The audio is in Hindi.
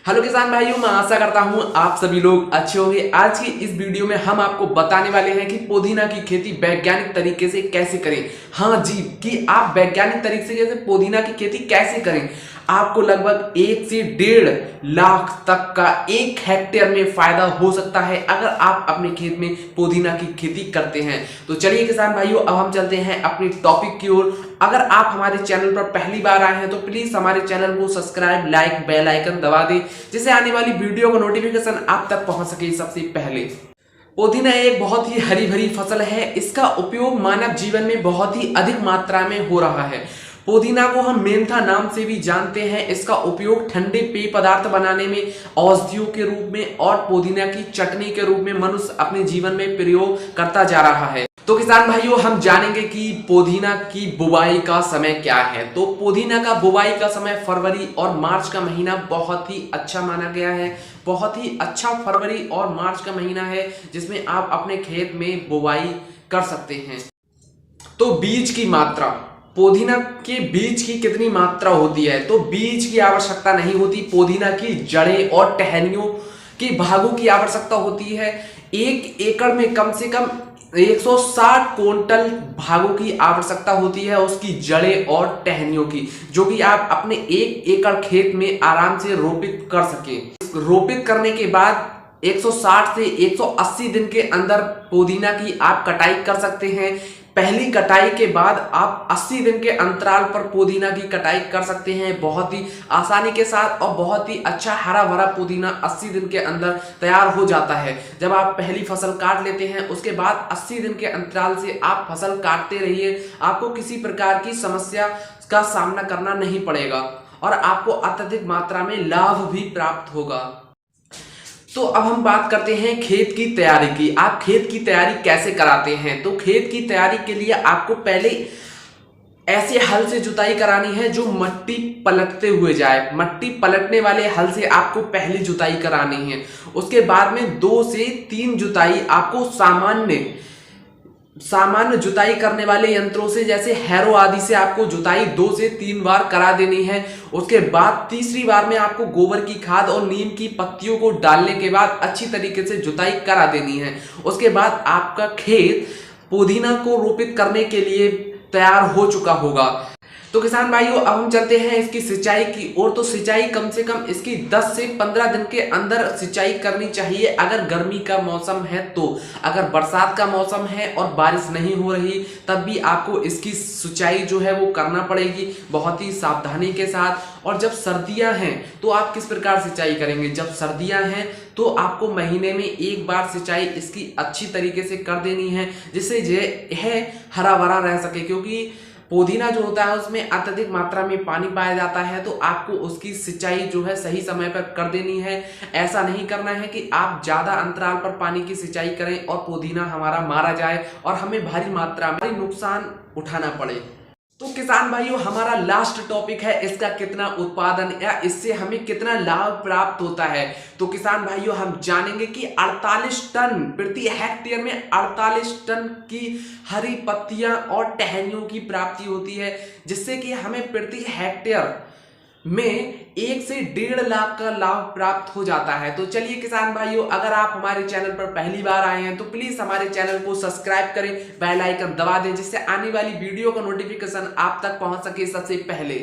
हेलो किसान भाइयों, मैं आशा करता हूं आप सभी लोग अच्छे होंगे। आज की इस वीडियो में हम आपको बताने वाले हैं कि पुदीना की खेती वैज्ञानिक तरीके से कैसे करें। हाँ जी, कि आप वैज्ञानिक तरीके से पुदीना की खेती कैसे करें। आपको लगभग 1 से 1.5 लाख तक का 1 हेक्टेयर में फायदा हो सकता है अगर आप अपने खेत में पुदीना की खेती करते हैं। तो चलिए किसान भाइयों, अब हम चलते हैं अपने टॉपिक की ओर। अगर आप हमारे चैनल पर पहली बार आए हैं तो प्लीज हमारे चैनल को सब्सक्राइब, लाइक, बेल आइकन दबा दें, जिससे आने वाली वीडियो का नोटिफिकेशन आप तक पहुंच सके सबसे पहले। पुदीना एक बहुत ही हरी भरी फसल है। इसका उपयोग मानव जीवन में बहुत ही अधिक मात्रा में हो रहा है। पुदीना को हम मेंथा नाम से भी जानते हैं। इसका उपयोग ठंडे पेय पदार्थ बनाने में, औषधियों के रूप में और पुदीना की चटनी के रूप में मनुष्य अपने जीवन में प्रयोग करता जा रहा है। तो किसान भाइयों, हम जानेंगे कि पुदीना की बुवाई का समय क्या है। तो पुदीना का बुवाई का समय फरवरी और मार्च का महीना बहुत ही अच्छा माना गया है। बहुत ही अच्छा फरवरी और मार्च का महीना है जिसमें आप अपने खेत में बुवाई कर सकते हैं। तो बीज की मात्रा, पुदीना के बीज की कितनी मात्रा होती है। तो बीज की आवश्यकता नहीं होती। पुदीना की जड़ें और टहनियों के भागों की आवश्यकता होती है। 1 एकड़ में कम से कम 160 क्विंटल भागों की आवश्यकता होती है, उसकी जड़ें और टहनियों की, जो कि आप अपने 1 एकड़ खेत में आराम से रोपित कर सकें। रोपित करने के बाद 160 से 180 दिन के अंदर पुदीना की आप कटाई कर सकते हैं। पहली कटाई के बाद आप 80 दिन के अंतराल पर पुदीना की कटाई कर सकते हैं, बहुत ही आसानी के साथ। और बहुत ही अच्छा हरा भरा पुदीना 80 दिन के अंदर तैयार हो जाता है। जब आप पहली फसल काट लेते हैं, उसके बाद 80 दिन के अंतराल से आप फसल काटते रहिए। आपको किसी प्रकार की समस्या का सामना करना नहीं पड़ेगा और आपको अत्यधिक मात्रा में लाभ भी प्राप्त होगा। तो अब हम बात करते हैं खेत की तैयारी की। आप खेत की तैयारी कैसे कराते हैं। तो खेत की तैयारी के लिए आपको पहले ऐसे हल से जुताई करानी है जो मट्टी पलटते हुए जाए। मट्टी पलटने वाले हल से आपको पहली जुताई करानी है। उसके बाद में 2 से 3 जुताई आपको सामान्य जुताई करने वाले यंत्रों से, जैसे हैरो आदि से आपको जुताई 2 से 3 बार करा देनी है। उसके बाद तीसरी बार में आपको गोबर की खाद और नीम की पत्तियों को डालने के बाद अच्छी तरीके से जुताई करा देनी है। उसके बाद आपका खेत पुदीना को रोपित करने के लिए तैयार हो चुका होगा। तो किसान भाइयों, अब हम चलते हैं इसकी सिंचाई की ओर। तो सिंचाई कम से कम इसकी 10 से 15 दिन के अंदर सिंचाई करनी चाहिए अगर गर्मी का मौसम है तो। अगर बरसात का मौसम है और बारिश नहीं हो रही, तब भी आपको इसकी सिंचाई जो है वो करना पड़ेगी बहुत ही सावधानी के साथ। और जब सर्दियां हैं तो आप किस प्रकार सिंचाई करेंगे। जब सर्दियां हैं तो आपको महीने में 1 बार सिंचाई इसकी अच्छी तरीके से कर देनी है, जिससे यह हरा भरा रह सके। क्योंकि पुदीना जो होता है उसमें अत्यधिक मात्रा में पानी पाया जाता है, तो आपको उसकी सिंचाई जो है सही समय पर कर देनी है। ऐसा नहीं करना है कि आप ज्यादा अंतराल पर पानी की सिंचाई करें और पुदीना हमारा मारा जाए और हमें भारी मात्रा में नुकसान उठाना पड़े। तो किसान भाइयों, हमारा लास्ट टॉपिक है इसका कितना उत्पादन या इससे हमें कितना लाभ प्राप्त होता है। तो किसान भाइयों, हम जानेंगे कि 48 टन प्रति हेक्टेयर में 48 टन की हरी पत्तियां और टहनियों की प्राप्ति होती है, जिससे कि हमें प्रति हेक्टेयर में 1 से 1.5 लाख का लाभ प्राप्त हो जाता है। तो चलिए किसान भाइयों, अगर आप हमारे चैनल पर पहली बार आए हैं तो प्लीज हमारे चैनल को सब्सक्राइब करें, बेल आइकन दबा दें, जिससे आने वाली वीडियो का नोटिफिकेशन आप तक पहुंच सके सबसे पहले।